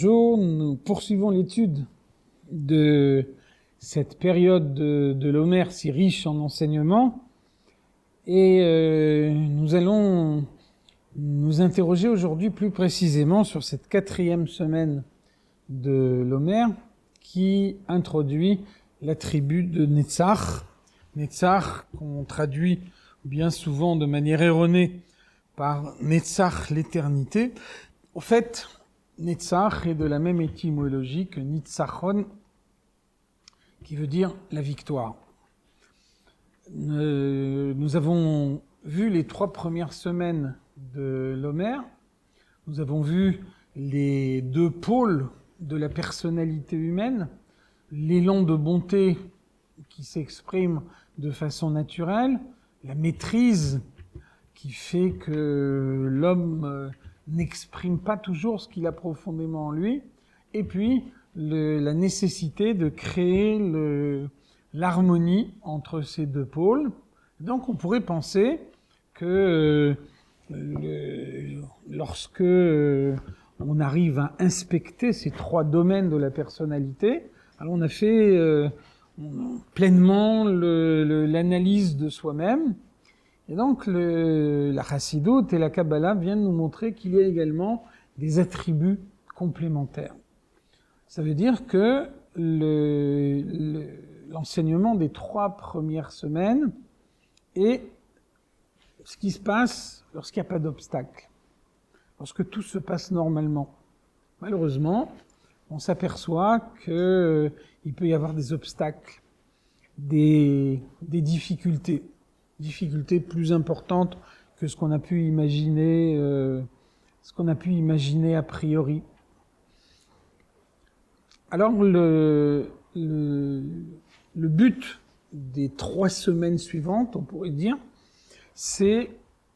Bonjour, nous poursuivons l'étude de cette période de l'Homère si riche en enseignements et nous allons nous interroger aujourd'hui plus précisément sur cette 4e semaine de l'Homère qui introduit l'attribut de Netzach. Netzach qu'on traduit bien souvent de manière erronée par Netzach, l'éternité. En fait, Netzach est de la même étymologie que Nitzachon, qui veut dire la victoire. Nous avons vu les 3 premières semaines de l'Homère. Nous avons vu les 2 pôles de la personnalité humaine, l'élan de bonté qui s'exprime de façon naturelle, la maîtrise qui fait que l'homme n'exprime pas toujours ce qu'il a profondément en lui, et puis la nécessité de créer l'harmonie entre ces 2 pôles. Donc on pourrait penser que lorsque on arrive à inspecter ces 3 domaines de la personnalité, alors on a fait pleinement l'analyse de soi-même. Et donc, la Chassidoute et la Kabbalah viennent nous montrer qu'il y a également des attributs complémentaires. Ça veut dire que l'enseignement des 3 premières semaines est ce qui se passe lorsqu'il n'y a pas d'obstacle, lorsque tout se passe normalement. Malheureusement, on s'aperçoit qu'il peut y avoir des obstacles, des difficultés plus importantes que ce qu'on a pu imaginer, a priori. Alors le but des 3 semaines suivantes, on pourrait dire, c'est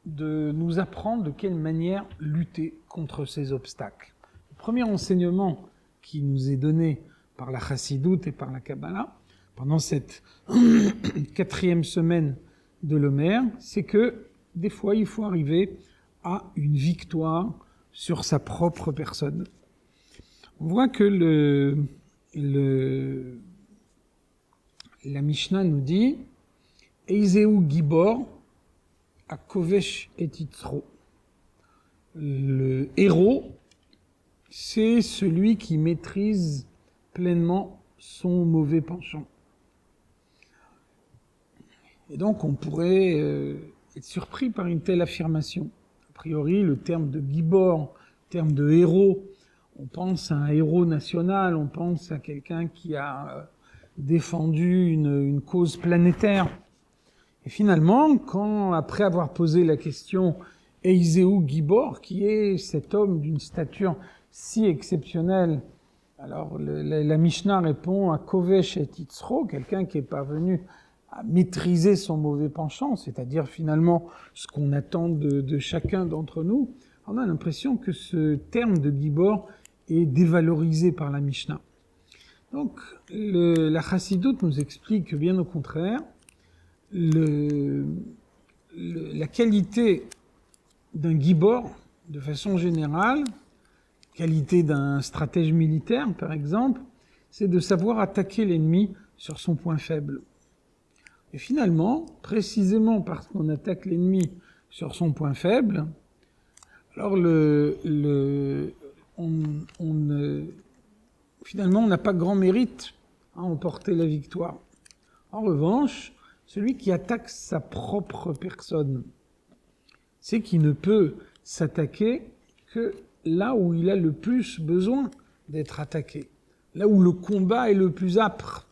de nous apprendre de quelle manière lutter contre ces obstacles. Le premier enseignement qui nous est donné par la Chassidoute et par la Kabbalah, pendant cette 4e semaine de l'Homère, c'est que des fois il faut arriver à une victoire sur sa propre personne. On voit que la Mishnah nous dit Eizeu Gibor Akovesh et Yitzro. Le héros, c'est celui qui maîtrise pleinement son mauvais penchant. Et donc, on pourrait être surpris par une telle affirmation. A priori, le terme de Gibor, le terme de héros, on pense à un héros national, on pense à quelqu'un qui a défendu une cause planétaire. Et finalement, après avoir posé la question Eizeu Gibor, qui est cet homme d'une stature si exceptionnelle, alors la Mishnah répond à Kovesh et Yitzro, quelqu'un qui est parvenu à maîtriser son mauvais penchant, c'est-à-dire finalement ce qu'on attend de chacun d'entre nous. On a l'impression que ce terme de Gibor est dévalorisé par la Mishnah. Donc la Chassidoute nous explique que bien au contraire, la qualité d'un Gibor, de façon générale, qualité d'un stratège militaire par exemple, c'est de savoir attaquer l'ennemi sur son point faible. Et finalement, précisément parce qu'on attaque l'ennemi sur son point faible, alors finalement on n'a pas grand mérite à emporter la victoire. En revanche, celui qui attaque sa propre personne, c'est qu'il ne peut s'attaquer que là où il a le plus besoin d'être attaqué, là où le combat est le plus âpre.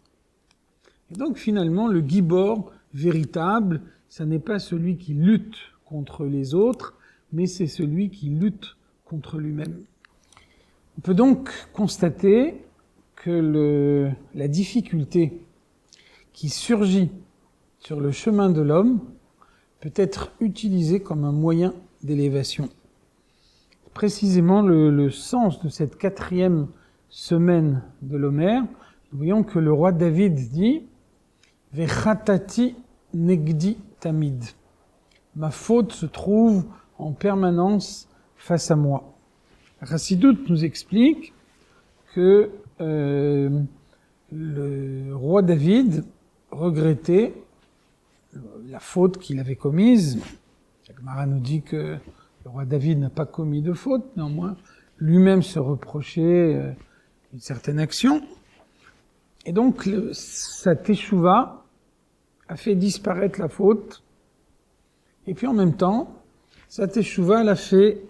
Et donc finalement, le Gibor véritable, ça n'est pas celui qui lutte contre les autres, mais c'est celui qui lutte contre lui-même. On peut donc constater que la difficulté qui surgit sur le chemin de l'homme peut être utilisée comme un moyen d'élévation. Précisément le sens de cette 4e semaine de l'Homère, nous voyons que le roi David dit « Vechatati negdi tamid » Ma faute se trouve en permanence face à moi. Chassidoute nous explique que le roi David regrettait la faute qu'il avait commise. La Gemara nous dit que le roi David n'a pas commis de faute, néanmoins, lui-même se reprochait une certaine action. Et donc, sa teshuva a fait disparaître la faute. Et puis en même temps, sa teshuva l'a fait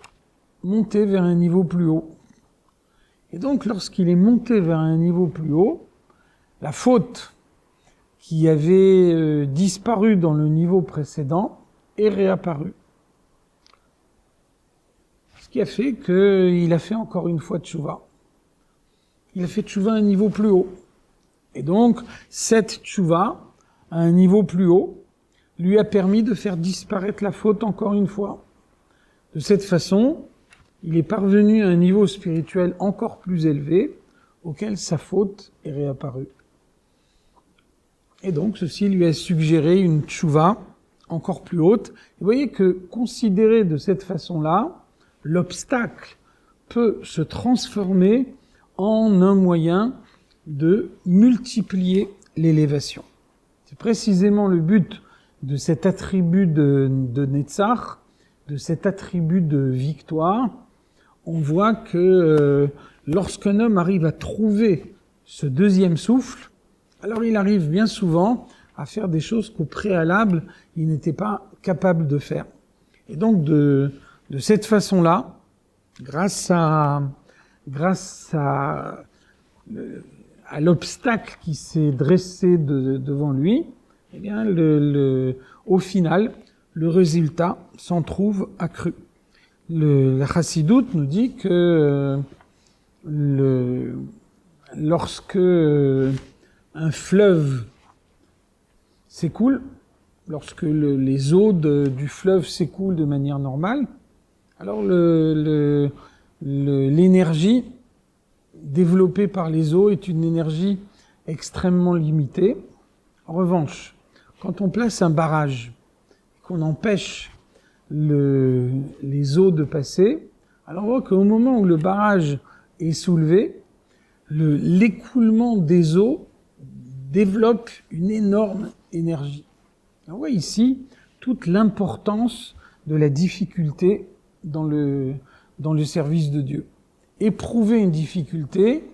monter vers un niveau plus haut. Et donc, lorsqu'il est monté vers un niveau plus haut, la faute qui avait disparu dans le niveau précédent est réapparue. Ce qui a fait qu'il a fait encore une fois teshuva. Il a fait teshuva à un niveau plus haut. Et donc, cette teshuva, à un niveau plus haut, lui a permis de faire disparaître la faute encore une fois. De cette façon, il est parvenu à un niveau spirituel encore plus élevé, auquel sa faute est réapparue. Et donc, ceci lui a suggéré une teshuva encore plus haute. Et vous voyez que, considéré de cette façon-là, l'obstacle peut se transformer en un moyen de multiplier l'élévation. C'est précisément le but de cet attribut de Netzach, de cet attribut de victoire. On voit que lorsqu'un homme arrive à trouver ce deuxième souffle, alors il arrive bien souvent à faire des choses qu'au préalable, il n'était pas capable de faire. Et donc de cette façon-là, grâce à l'obstacle qui s'est dressé devant lui, eh bien, au final, le résultat s'en trouve accru. La Chassidoute nous dit que lorsque un fleuve s'écoule, lorsque les eaux du fleuve s'écoulent de manière normale, alors l'énergie développée par les eaux est une énergie extrêmement limitée. En revanche, quand on place un barrage, qu'on empêche les eaux de passer, alors on voit qu'au moment où le barrage est soulevé, l'écoulement des eaux développe une énorme énergie. On voit ici toute l'importance de la difficulté dans le service de Dieu. Éprouver une difficulté,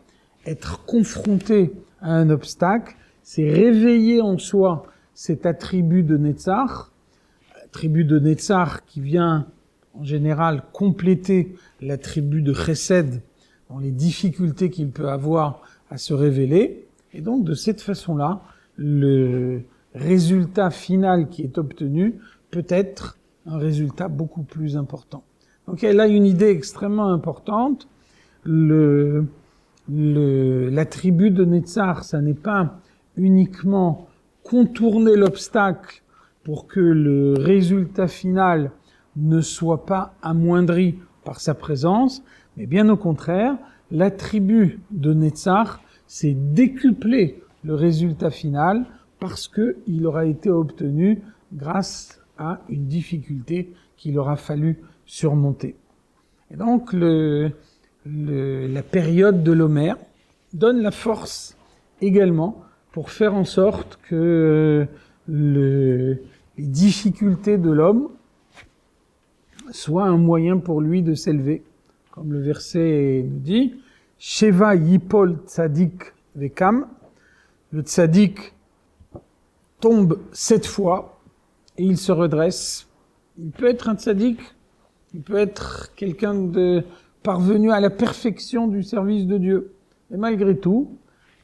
être confronté à un obstacle, c'est réveiller en soi cet attribut de Netzach qui vient en général compléter l'attribut de Chesed dans les difficultés qu'il peut avoir à se révéler. Et donc de cette façon-là, le résultat final qui est obtenu peut être un résultat beaucoup plus important. Donc elle a une idée extrêmement importante. L'attribut de Netzach, ça n'est pas uniquement contourner l'obstacle pour que le résultat final ne soit pas amoindri par sa présence, mais bien au contraire, l'attribut de Netzach, c'est décupler le résultat final parce qu'il aura été obtenu grâce à une difficulté qu'il aura fallu surmonter. Et donc, la période de l'Homer donne la force également pour faire en sorte que les difficultés de l'homme soient un moyen pour lui de s'élever. Comme le verset nous dit, Sheva Yipol Tzadik Vekam, le Tzadik tombe 7 fois et il se redresse. Il peut être un Tzadik, il peut être quelqu'un de parvenu à la perfection du service de Dieu. Et malgré tout,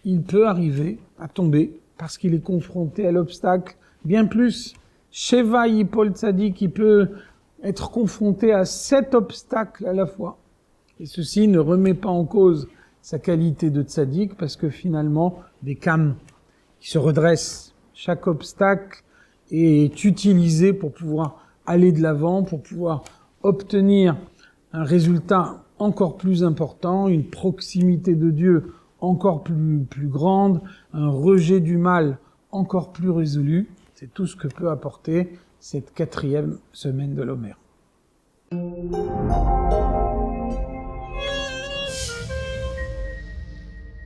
il peut arriver à tomber parce qu'il est confronté à l'obstacle. Bien plus, Sheva Yipol Tzadik, il peut être confronté à 7 obstacles à la fois. Et ceci ne remet pas en cause sa qualité de tzaddik parce que finalement, des Kam qui se redressent. Chaque obstacle est utilisé pour pouvoir aller de l'avant, pour pouvoir obtenir un résultat encore plus important, une proximité de Dieu encore plus grande, un rejet du mal encore plus résolu. C'est tout ce que peut apporter cette 4e semaine de l'Homer.